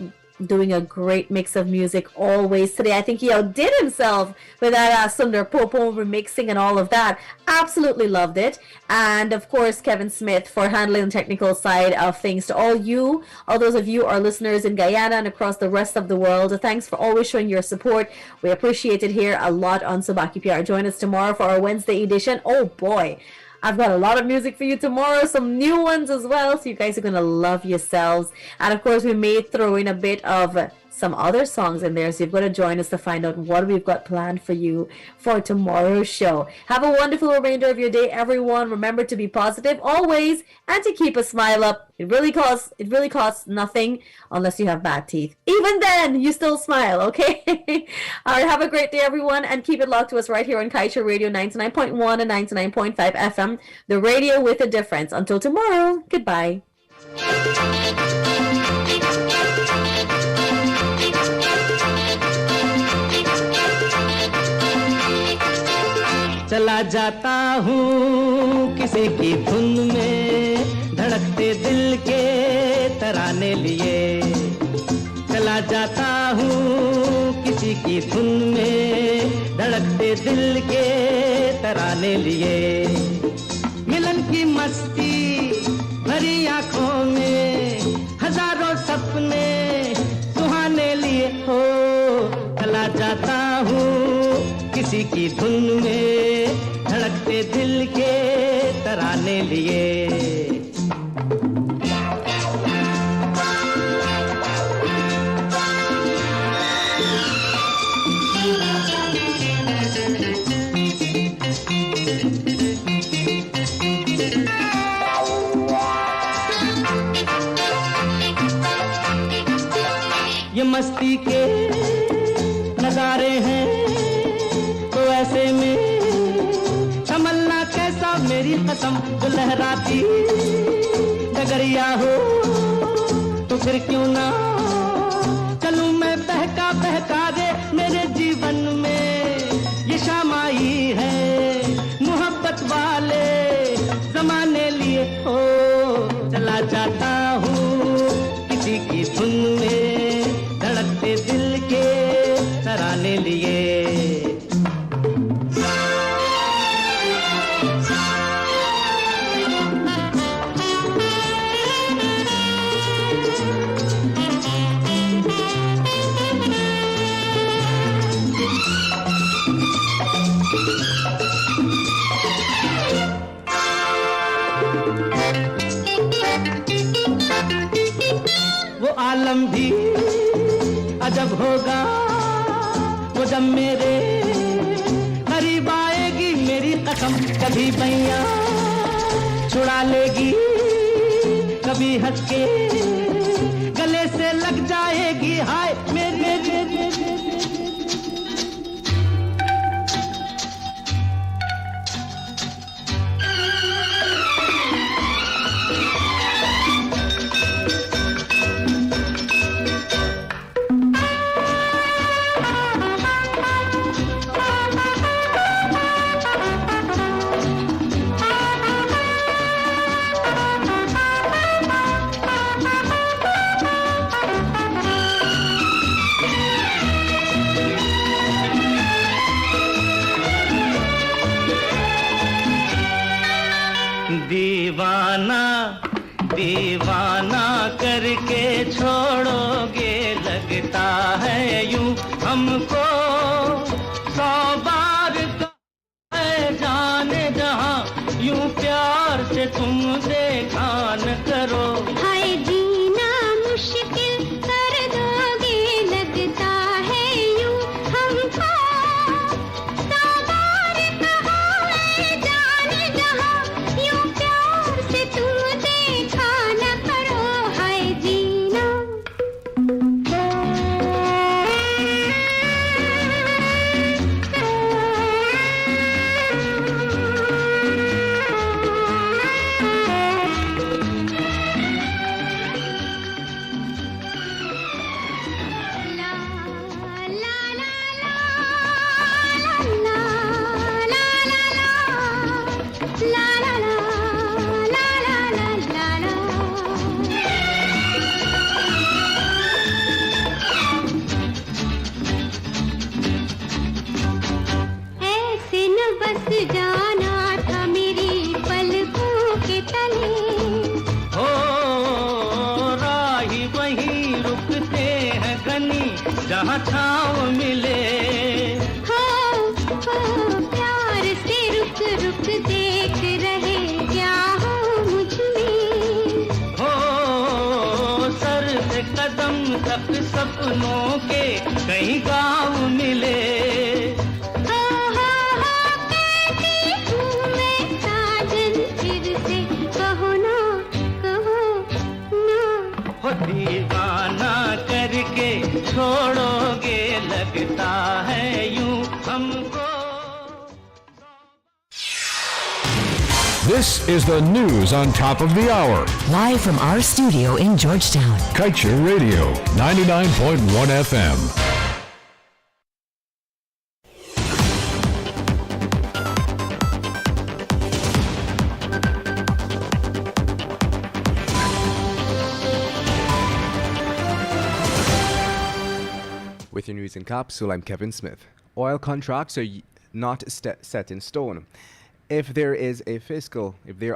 doing a great mix of music always today. I think he outdid himself with that Sundar Popo remixing and all of that. Absolutely loved it. And of course, Kevin Smith for handling the technical side of things. To all those of you, our listeners in Guyana and across the rest of the world, thanks for always showing your support. We appreciate it here a lot on Subah Pyar. Join us tomorrow for our Wednesday edition. Oh boy, I've got a lot of music for you tomorrow, some new ones as well, so you guys are going to love yourselves. And of course, we may throw in a bit of some other songs in there, so you've got to join us to find out what we've got planned for you for tomorrow's show. Have a wonderful remainder of your day, everyone. Remember to be positive always and to keep a smile up. It really costs nothing unless you have bad teeth. Even then, you still smile, okay? All right, have a great day, everyone, and keep it locked to us right here on Kaieteur Radio 99.1 and 99.5 FM, the radio with a difference. Until tomorrow, goodbye. चला जाता हूँ किसी की धुन में धड़कते दिल के तराने लिए चला जाता हूँ किसी की धुन में धड़कते दिल के तराने लिए मिलन की मस्ती भरी आँखों में हजारों सपने सुहाने लिए हो चला जाता हूँ किसी की धुन में धड़कते दिल के तराने लिए ये मस्ती के नजारे हैं तो ऐसे में संभलना कैसा मेरी कसम जो लहराती डगरिया हो तो फिर क्यों ना चलूं मैं बहका बहका दे मेरे जीवन में ये शाम आई है मोहब्बत वाले जमाने लिए हो चला जाता हूँ किसी की धुन में धड़कते दिल के तराने लिए वो आलम भी अजब होगा वो जब मेरे करीब आएगी मेरी कसम कभी बैया छुड़ा लेगी कभी हंस के गले से लग जाएगी हाय मेरे दीवाना दीवाना करके छोड़ोगे लगता है यूं हमको 100 बार है जाने जहां यूं प्यार से तुम देखा न करो हाय जीना मुश्किल कर दोगे लगता है यूं हमको 100 बार कहा है जाने जहां यूं प्यार से तुम देखा न करो हाय जीना जहाँ छाँव मिले हो प्यार से रुक रुक देख रहे क्या हो मुझ में हो सर से कदम तक सपनों के कहीं गाँव मिले कहती हूँ मैं साजन फिर से कहो ना हो दीवाना करके छोड़ोगे लगता है यूं हमको This is the news on top of the hour. Live from our studio in Georgetown. Kaieteur Radio, 99.1 FM. With your news in capsule, I'm Kevin Smith. Oil contracts are not set in stone. If there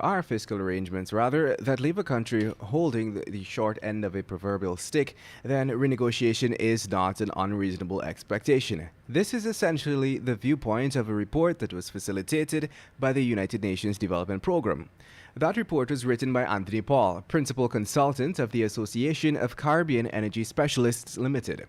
are fiscal arrangements that leave a country holding the short end of a proverbial stick, then renegotiation is not an unreasonable expectation. This is essentially the viewpoint of a report that was facilitated by the United Nations Development Programme. That report was written by Anthony Paul, principal consultant of the Association of Caribbean Energy Specialists Limited.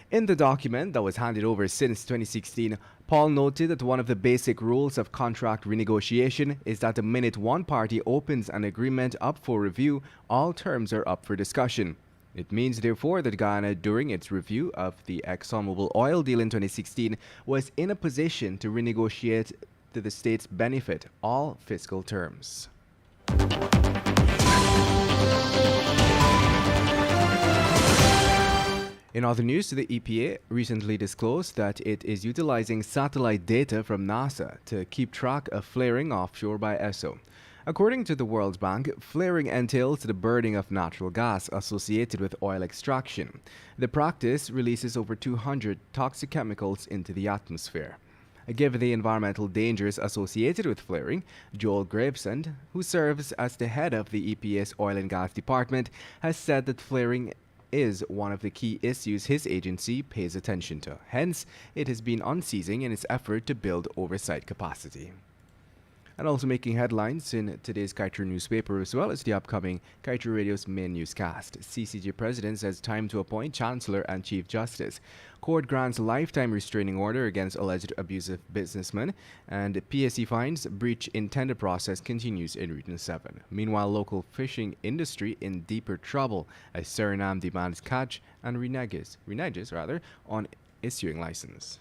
In the document that was handed over since 2016, Paul noted that one of the basic rules of contract renegotiation is that the minute one party opens an agreement up for review, all terms are up for discussion. It means, therefore, that Guyana, during its review of the ExxonMobil oil deal in 2016, was in a position to renegotiate to the state's benefit all fiscal terms. In other news, the EPA recently disclosed that it is utilizing satellite data from NASA to keep track of flaring offshore by Esso. According to the World Bank, flaring entails the burning of natural gas associated with oil extraction. The practice releases over 200 toxic chemicals into the atmosphere. Given the environmental dangers associated with flaring, Joel Gravesend, who serves as the head of the EPA's Oil and Gas Department, has said that flaring is one of the key issues his agency pays attention to. Hence, it has been unceasing in its effort to build oversight capacity. And also making headlines in today's Kaieteur newspaper, as well as the upcoming Kaieteur Radio's main newscast. CCJ President says time to appoint Chancellor and Chief Justice. Court grants lifetime restraining order against alleged abusive businessman. And PSC finds breach in tender process continues in Region 7. Meanwhile, local fishing industry in deeper trouble as Suriname demands catch and reneges on issuing license.